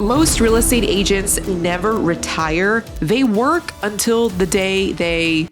Most real estate agents never retire. They work until the day they,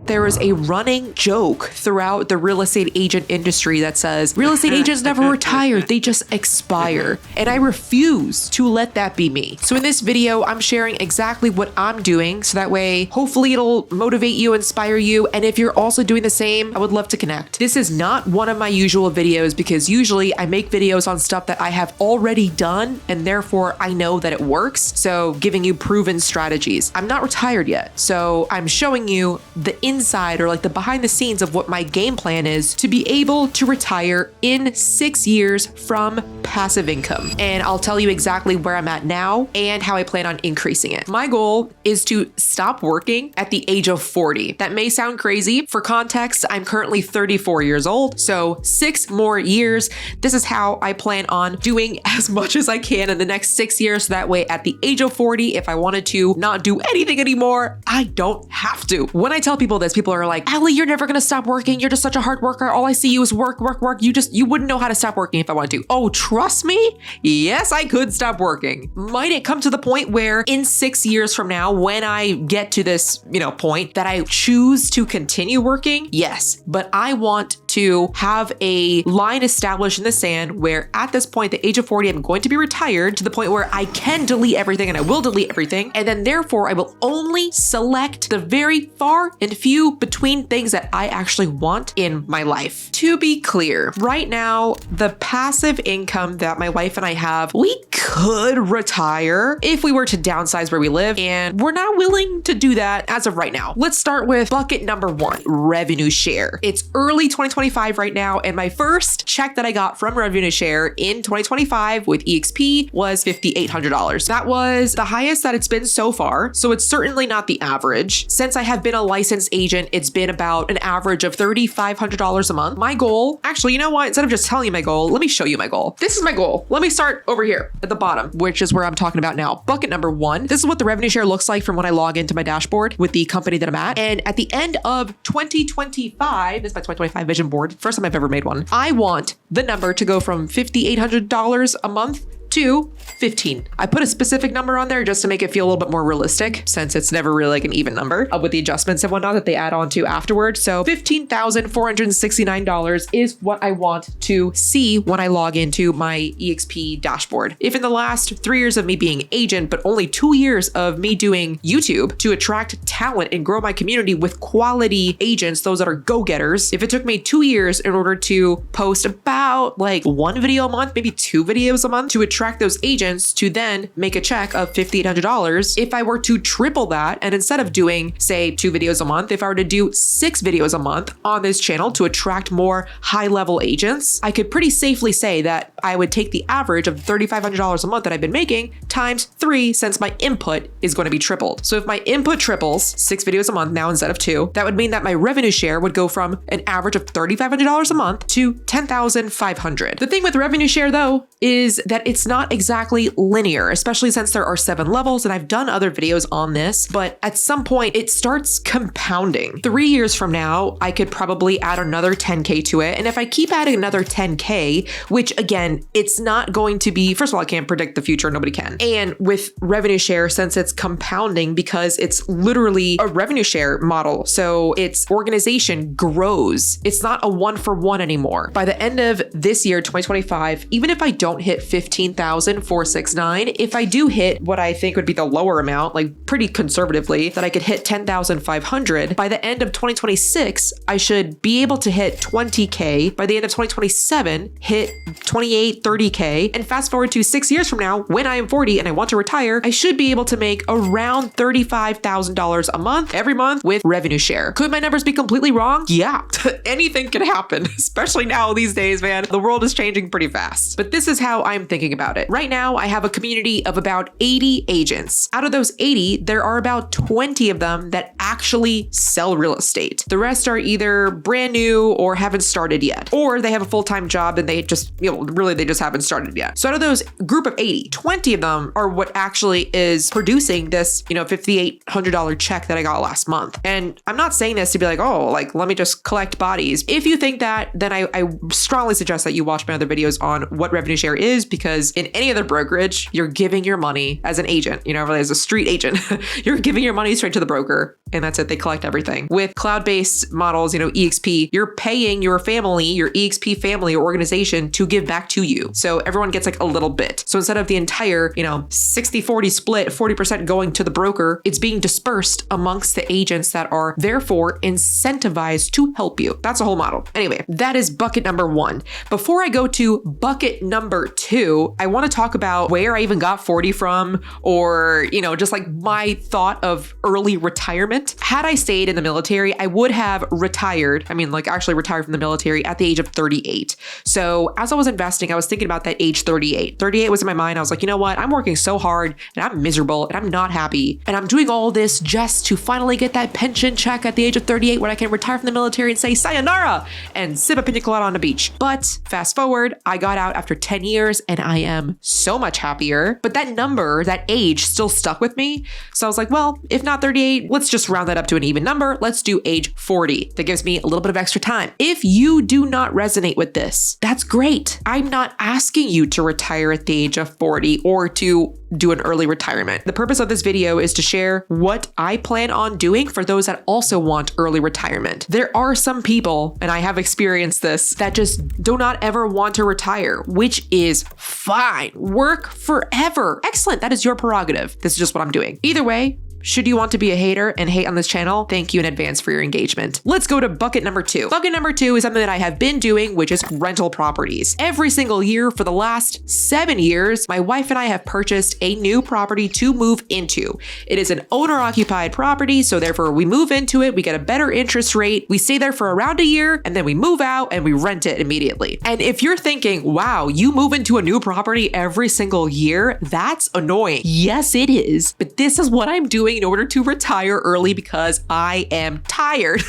there is a running joke throughout the real estate agent industry that says real estate agents never retire, they just expire. And I refuse to let that be me. So in this video, I'm sharing exactly what I'm doing so that way, hopefully it'll motivate you, inspire you. And if you're also doing the same, I would love to connect. This is not one of my usual videos because usually I make videos on stuff that I have already done and therefore I know that it works. So giving you proven strategies. I'm not retired yet. So I'm showing you the inside or like the behind the scenes of what my game plan is to be able to retire in 6 years from passive income. And I'll tell you exactly where I'm at now and how I plan on increasing it. My goal is to stop working at the age of 40. That may sound crazy. For context, I'm currently 34 years old. So 6 more years. This is how I plan on doing as much as I can in the next 6 years. So that way at the age of 40, if I wanted to not do anything anymore, I don't have to. When I tell people this, people are like, Allie, you're never gonna stop working. You're just such a hard worker. All I see you is work, work, work. You wouldn't know how to stop working if I wanted to. Oh, trust me? Yes, I could stop working. Might it come to the point where in 6 years from now, when I get to this, point that I choose to continue working? Yes, but I want to have a line established in the sand where at this point, the age of 40, I'm going to be retired to the point where I can delete everything and I will delete everything. And then therefore I will only select the very far and few between things that I actually want in my life. To be clear, right now, the passive income that my wife and I have, we could retire if we were to downsize where we live, and we're not willing to do that as of right now. Let's start with bucket number 1, revenue share. It's early 2025 right now, and my first check that I got from revenue share in 2025 with Exp was $5,800. That was the highest that it's been so far, so it's certainly not the average. Since I have been a licensed agent, it's been about an average of $3,500 a month. My goal, actually, you know what? Instead of just telling you my goal, let me show you my goal. This is my goal. Let me start over here at the bottom, which is where I'm talking about now. Bucket number 1. This is what the revenue share looks like from when I log into my dashboard with the company that I'm at. And at the end of 2025, this is my 2025 vision board, first time I've ever made one. I want the number to go from $5,800 a month to 15. I put a specific number on there just to make it feel a little bit more realistic since it's never really like an even number with the adjustments and whatnot that they add on to afterward. So $15,469 is what I want to see when I log into my Exp dashboard. If in the last 3 years of me being agent, but only 2 years of me doing YouTube to attract talent and grow my community with quality agents, those that are go-getters, if it took me 2 years in order to post about like 1 video a month, maybe 2 videos a month to attract those agents to then make a check of $5,800. If I were to triple that, and instead of doing, say, 2 videos a month, if I were to do 6 videos a month on this channel to attract more high-level agents, I could pretty safely say that I would take the average of $3,500 a month that I've been making times 3 since my input is going to be tripled. So if my input triples, 6 videos a month now instead of 2, that would mean that my revenue share would go from an average of $3,500 a month to $10,500. The thing with revenue share though is that it's not exactly linear, especially since there are 7 levels, and I've done other videos on this, but at some point it starts compounding. 3 years from now, I could probably add another 10K to it. And if I keep adding another 10K, which again, it's not going to be, first of all, I can't predict the future, nobody can. And with revenue share, since it's compounding because it's literally a revenue share model, so its organization grows. It's not a 1-for-1 anymore. By the end of this year, 2025, even if I don't hit 15,469, if I do hit what I think would be the lower amount, like pretty conservatively, that I could hit 10,500, by the end of 2026, I should be able to hit 20K. By the end of 2027, hit 28, 30K. And fast forward to 6 years from now, when I am 40 and I want to retire, I should be able to make around $35,000 a month, every month with revenue share. Could my numbers be completely wrong? Yeah, anything can happen, especially now these days, man. The world is changing pretty fast. But this is how I'm thinking about it. Right now, I have a community of about 80 agents. Out of those 80, there are about 20 of them that actually sell real estate. The rest are either brand new or haven't started yet, or they have a full-time job and they just, really they just haven't started yet. So out of those group of 80, 20 of them are what actually is producing this, $5,800 check that I got last month. And I'm not saying this to be like, oh, like, let me just collect bodies. If you think that, then I strongly suggest that you watch my other videos on what revenue share is, because Because in any other brokerage, you're giving your money as an agent, really as a street agent, you're giving your money straight to the broker and that's it. They collect everything. With cloud-based models, EXP, you're paying your family, your EXP family or organization to give back to you. So everyone gets like a little bit. So instead of the entire, 60-40 split, 40% going to the broker, it's being dispersed amongst the agents that are therefore incentivized to help you. That's the whole model. Anyway, that is bucket number 1. Before I go to bucket number 2, I want to talk about where I even got 40 from, or, just like my thought of early retirement. Had I stayed in the military, I would have retired. Actually retired from the military at the age of 38. So as I was investing, I was thinking about that age 38. 38 was in my mind. I was like, you know what? I'm working so hard and I'm miserable and I'm not happy. And I'm doing all this just to finally get that pension check at the age of 38 when I can retire from the military and say sayonara and sip a pina colada on the beach. But fast forward, I got out after 10 years and I am so much happier. But that number, that age still stuck with me. So I was like, well, if not 38, let's just round that up to an even number. Let's do age 40. That gives me a little bit of extra time. If you do not resonate with this, that's great. I'm not asking you to retire at the age of 40 or to do an early retirement. The purpose of this video is to share what I plan on doing for those that also want early retirement. There are some people, and I have experienced this, that just do not ever want to retire, which is fine. Work forever. Excellent. That is your prerogative. This is just what I'm doing. Either way, should you want to be a hater and hate on this channel, thank you in advance for your engagement. Let's go to bucket number 2. Bucket number 2 is something that I have been doing, which is rental properties. Every single year for the last 7 years, my wife and I have purchased a new property to move into. It is an owner-occupied property, so therefore we move into it, we get a better interest rate, we stay there for around a year, and then we move out and we rent it immediately. And if you're thinking, wow, you move into a new property every single year, that's annoying. Yes, it is, but this is what I'm doing in order to retire early because I am tired.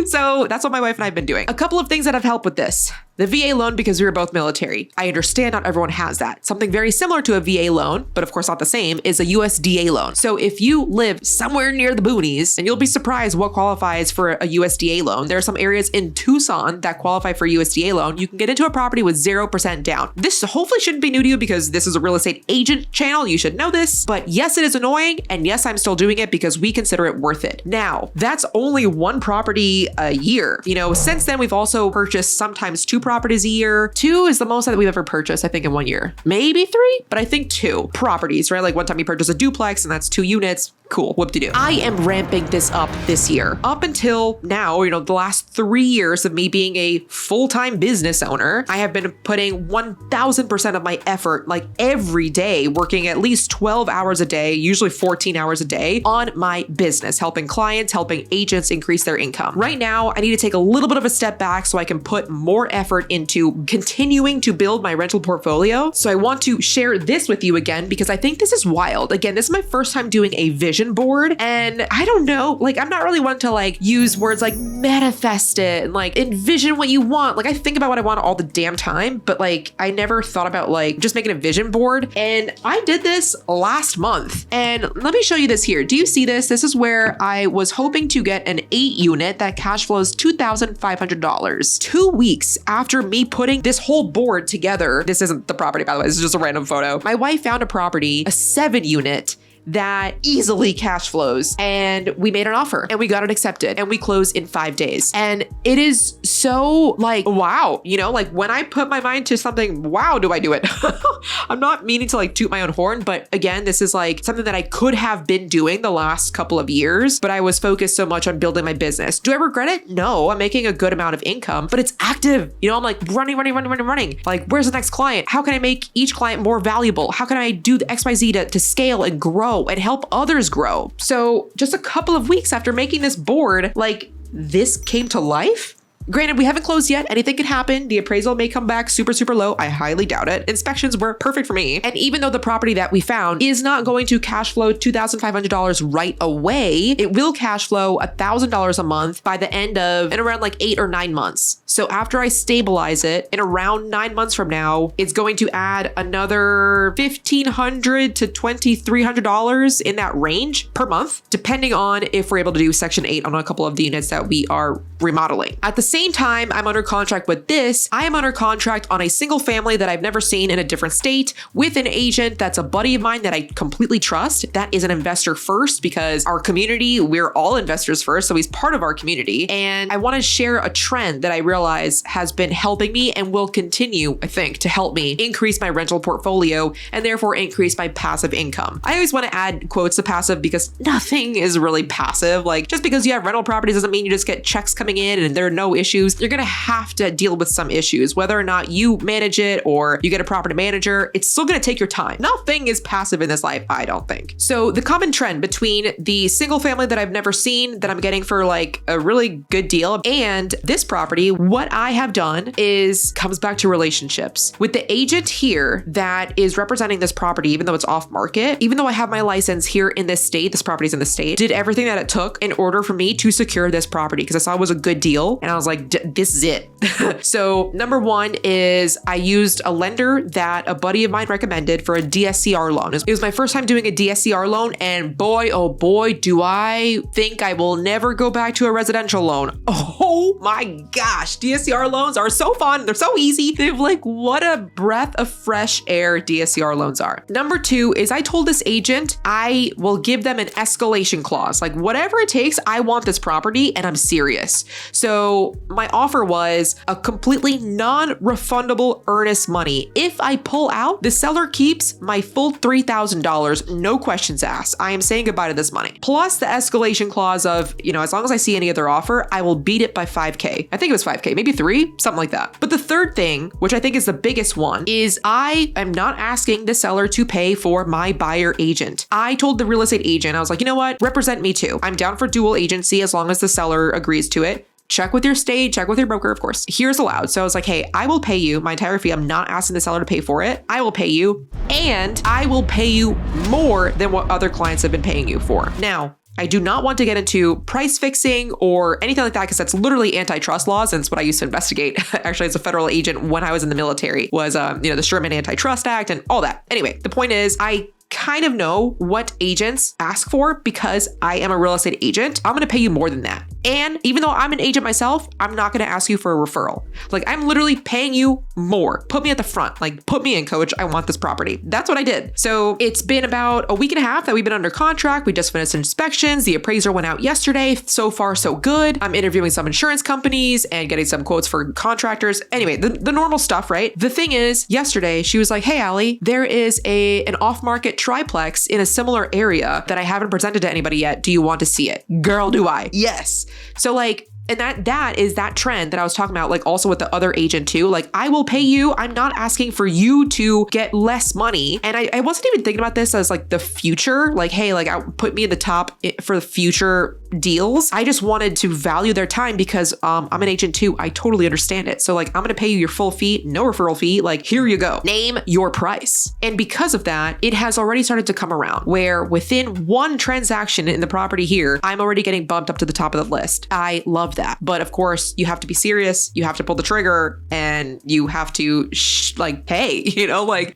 So that's what my wife and I have been doing. A couple of things that have helped with this. The VA loan, because we were both military. I understand not everyone has that. Something very similar to a VA loan, but of course not the same, is a USDA loan. So if you live somewhere near the boonies, and you'll be surprised what qualifies for a USDA loan. There are some areas in Tucson that qualify for a USDA loan. You can get into a property with 0% down. This hopefully shouldn't be new to you because this is a real estate agent channel. You should know this, but yes, it is annoying. And yes, I'm still doing it because we consider it worth it. Now, that's only one property a year. Since then, we've also purchased sometimes 2 properties a year. 2 is the most that we've ever purchased, I think, in 1 year. Maybe 3, but I think 2 properties, right? Like one time we purchased a duplex and that's 2 units. Cool, whoop-de-doo. I am ramping this up this year. Up until now, the last 3 years of me being a full-time business owner, I have been putting 1000% of my effort, like every day, working at least 12 hours a day, usually 14 hours a day, on my business, helping clients, helping agents increase their income. Right now, I need to take a little bit of a step back so I can put more effort into continuing to build my rental portfolio. So I want to share this with you again because I think this is wild. Again, this is my first time doing a vision board, and I don't know, I'm not really one to use words like manifest it and envision what you want. I think about what I want all the damn time, but I never thought about just making a vision board. And I did this last month, and let me show you this here. Do you see this? This is where I was hoping to get an 8 unit that cash flows $2,500. 2 weeks after me putting this whole board together, this isn't the property, by the way, this is just a random photo. My wife found a property, a 7 unit, that easily cash flows, and we made an offer and we got it accepted and we closed in 5 days. And it is so wow, when I put my mind to something, wow, do I do it? I'm not meaning to toot my own horn, but again, this is something that I could have been doing the last couple of years, but I was focused so much on building my business. Do I regret it? No, I'm making a good amount of income, but it's active. I'm running. Where's the next client? How can I make each client more valuable? How can I do the XYZ to scale and grow and help others grow? So just a couple of weeks after making this board, this came to life. Granted, we haven't closed yet. Anything could happen. The appraisal may come back super, super low. I highly doubt it. Inspections were perfect for me. And even though the property that we found is not going to cash flow $2,500 right away, it will cash flow $1,000 a month by the end of, in around 8 or 9 months. So after I stabilize it, in around 9 months from now, it's going to add another $1,500 to $2,300 in that range per month, depending on if we're able to do Section 8 on a couple of the units that we are remodeling. At the same time I'm under contract with this, I am under contract on a single family that I've never seen in a different state with an agent that's a buddy of mine that I completely trust. That is an investor first because our community, we're all investors first. So he's part of our community. And I want to share a trend that I realize has been helping me and will continue, I think, to help me increase my rental portfolio and therefore increase my passive income. I always want to add quotes to passive because nothing is really passive. Like just because you have rental properties doesn't mean you just get checks coming in and there are no issues. You're going to have to deal with some issues, whether or not you manage it or you get a property manager, it's still going to take your time. Nothing is passive in this life, I don't think. So the common trend between the single family that I've never seen that I'm getting for like a really good deal and this property, what I have done is comes back to relationships. With the agent here that is representing this property, even though it's off market, even though I have my license here in this state, this property's in the state, did everything that it took in order for me to secure this property because I saw it was a good deal and I was like, this is it. So number one is I used a lender that a buddy of mine recommended for a DSCR loan. It was my first time doing a DSCR loan and boy, oh boy, do I think I will never go back to a residential loan. Oh my gosh, DSCR loans are so fun. They're so easy. They're like, what a breath of fresh air DSCR loans are. Number two is I told this agent I will give them an escalation clause. Like whatever it takes, I want this property and I'm serious. So my offer was a completely non-refundable earnest money. If I pull out, the seller keeps my full $3,000, no questions asked. I am saying goodbye to this money. Plus the escalation clause of, as long as I see any other offer, I will beat it by 5K. I think it was 5K, maybe 3, something like that. But the third thing, which I think is the biggest one, is I am not asking the seller to pay for my buyer agent. I told the real estate agent, I was like, you know what? Represent me too. I'm down for dual agency as long as the seller agrees to it. Check with your state, check with your broker, of course. Here's allowed. So I was like, hey, I will pay you my entire fee. I'm not asking the seller to pay for it. I will pay you and I will pay you more than what other clients have been paying you for. Now, I do not want to get into price fixing or anything like that because that's literally antitrust laws and it's what I used to investigate actually as a federal agent when I was in the military was, the Sherman Antitrust Act and all that. Anyway, the point is I kind of know what agents ask for because I am a real estate agent. I'm going to pay you more than that. And even though I'm an agent myself, I'm not going to ask you for a referral. Like I'm literally paying you more. Put me at the front. Like put me in, coach. I want this property. That's what I did. So it's been about a week and a half that we've been under contract. We just finished inspections. The appraiser went out yesterday. So far, so good. I'm interviewing some insurance companies and getting some quotes for contractors. Anyway, the normal stuff, right? The thing is, yesterday she was like, hey, Allie, there is an off-market triplex in a similar area that I haven't presented to anybody yet. Do you want to see it? Girl, do I? Yes. So like, and that is that trend that I was talking about, like also with the other agent too. Like I will pay you. I'm not asking for you to get less money. And I wasn't even thinking about this as like the future, like, hey, like put me in the top for the future deals. I just wanted to value their time because I'm an agent too. I totally understand it. So like, I'm going to pay you your full fee, no referral fee. Like, here you go. Name your price. And because of that, it has already started to come around where within one transaction in the property here, I'm already getting bumped up to the top of the list. I love that. But of course, you have to be serious. You have to pull the trigger and you have to pay,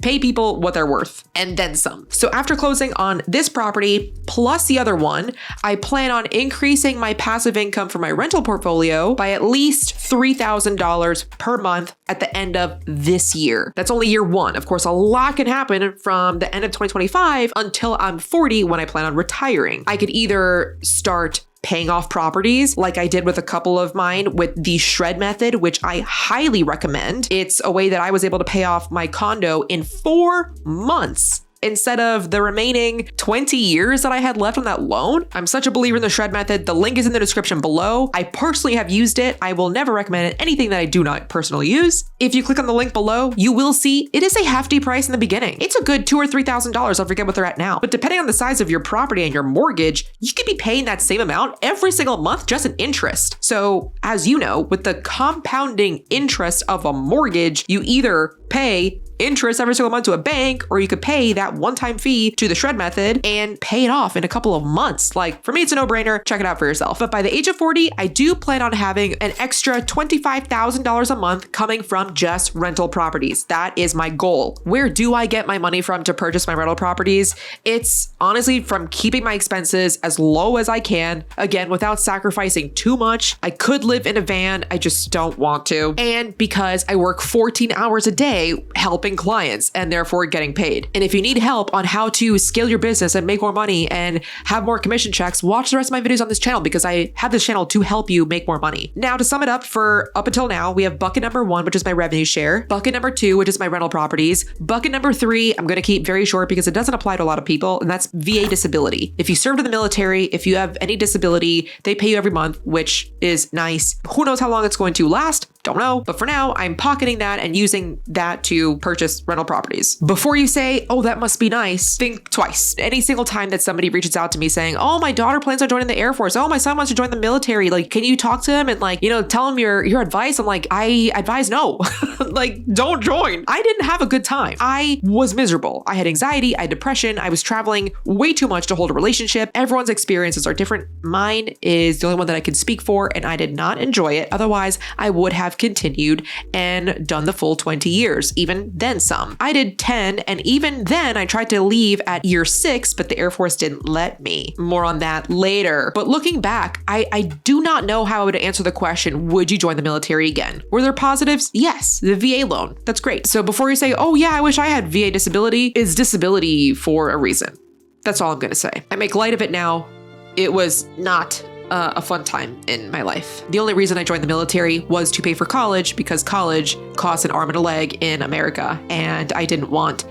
pay people what they're worth and then some. So after closing on this property plus the other one, I plan on increasing my passive income for my rental portfolio by at least $3,000 per month at the end of this year. That's only year one. Of course, a lot can happen from the end of 2025 until I'm 40 when I plan on retiring. I could either start paying off properties like I did with a couple of mine with the shred method, which I highly recommend. It's a way that I was able to pay off my condo in 4 months instead of the remaining 20 years that I had left on that loan. I'm such a believer in the shred method. The link is in the description below. I personally have used it. I will never recommend anything that I do not personally use. If you click on the link below, you will see it is a hefty price in the beginning. It's a good $2,000 or $3,000. I forget what they're at now. But depending on the size of your property and your mortgage, you could be paying that same amount every single month just in interest. So as you know, with the compounding interest of a mortgage, you either pay interest every single month to a bank, or you could pay that one-time fee to the shred method and pay it off in a couple of months. Like, for me, it's a no-brainer. Check it out for yourself. But by the age of 40, I do plan on having an extra $25,000 a month coming from just rental properties. That is my goal. Where do I get my money from to purchase my rental properties? It's honestly from keeping my expenses as low as I can, again, without sacrificing too much. I could live in a van, I just don't want to. And because I work 14 hours a day helping clients and therefore getting paid. And if you need help on how to scale your business and make more money and have more commission checks, watch the rest of my videos on this channel, because I have this channel to help you make more money. Now, to sum it up, for up until now, we have bucket number 1, which is my revenue share, bucket number 2, which is my rental properties, bucket number 3, I'm going to keep very short because it doesn't apply to a lot of people, and that's VA disability. If you served in the military, if you have any disability, they pay you every month, which is nice. Who knows how long it's going to last? Don't know. But for now, I'm pocketing that and using that to purchase rental properties. Before you say, oh, that must be nice, think twice. Any single time that somebody reaches out to me saying, oh, my daughter plans on joining the Air Force. Oh, my son wants to join the military. Like, can you talk to him and like, tell him your advice? I'm like, I advise no. Like, don't join. I didn't have a good time. I was miserable. I had anxiety. I had depression. I was traveling way too much to hold a relationship. Everyone's experiences are different. Mine is the only one that I can speak for, and I did not enjoy it. Otherwise, I would have continued and done the full 20 years, even then some. I did 10, and even then I tried to leave at year 6, but the Air Force didn't let me. More on that later. But looking back, I do not know how I would answer the question, would you join the military again? Were there positives? Yes. The VA loan. That's great. So before you say, oh yeah, I wish I had VA disability, it's disability for a reason. That's all I'm going to say. I make light of it now. It was not a fun time in my life. The only reason I joined the military was to pay for college, because college costs an arm and a leg in America, and I didn't want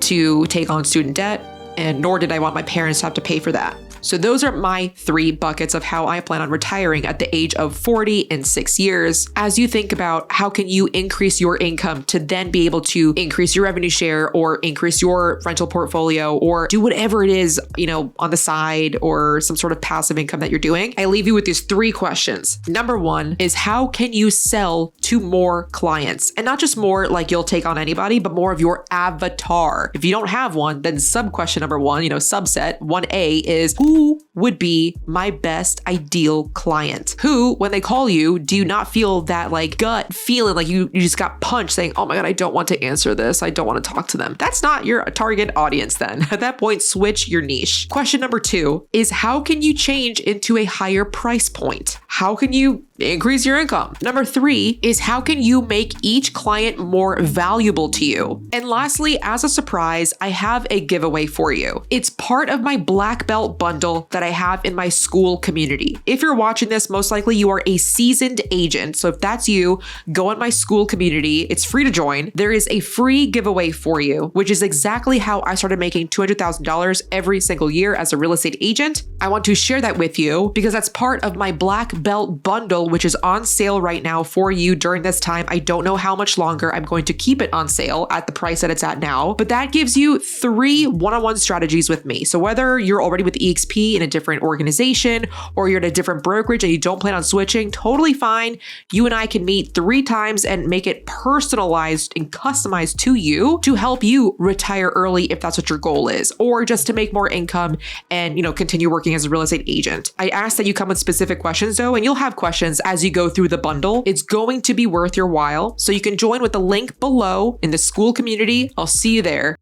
to take on student debt, and nor did I want my parents to have to pay for that. So those are my 3 buckets of how I plan on retiring at the age of 40 in 6 years. As you think about how can you increase your income to then be able to increase your revenue share or increase your rental portfolio or do whatever it is, on the side or some sort of passive income that you're doing, I leave you with these 3 questions. Number 1 is, how can you sell to more clients? And not just more like you'll take on anybody, but more of your avatar. If you don't have one, then sub question number 1, subset 1A is, who would be my best ideal client? Who, when they call you, do you not feel that like gut feeling like you just got punched saying, oh my God, I don't want to answer this. I don't want to talk to them. That's not your target audience then. At that point, switch your niche. Question number 2 is, how can you change into a higher price point? How can you increase your income? Number 3 is, how can you make each client more valuable to you? And lastly, as a surprise, I have a giveaway for you. It's part of my black belt bundle that I have in my school community. If you're watching this, most likely you are a seasoned agent. So if that's you, go in my school community. It's free to join. There is a free giveaway for you, which is exactly how I started making $200,000 every single year as a real estate agent. I want to share that with you because that's part of my black belt bundle, which is on sale right now for you during this time. I don't know how much longer I'm going to keep it on sale at the price that it's at now, but that gives you 3 one-on-one strategies with me. So whether you're already with EXP in a different organization or you're at a different brokerage and you don't plan on switching, totally fine. You and I can meet 3 times and make it personalized and customized to you to help you retire early if that's what your goal is, or just to make more income and, continue working as a real estate agent. I ask that you come with specific questions though, and you'll have questions as you go through the bundle. It's going to be worth your while. So you can join with the link below in the school community. I'll see you there.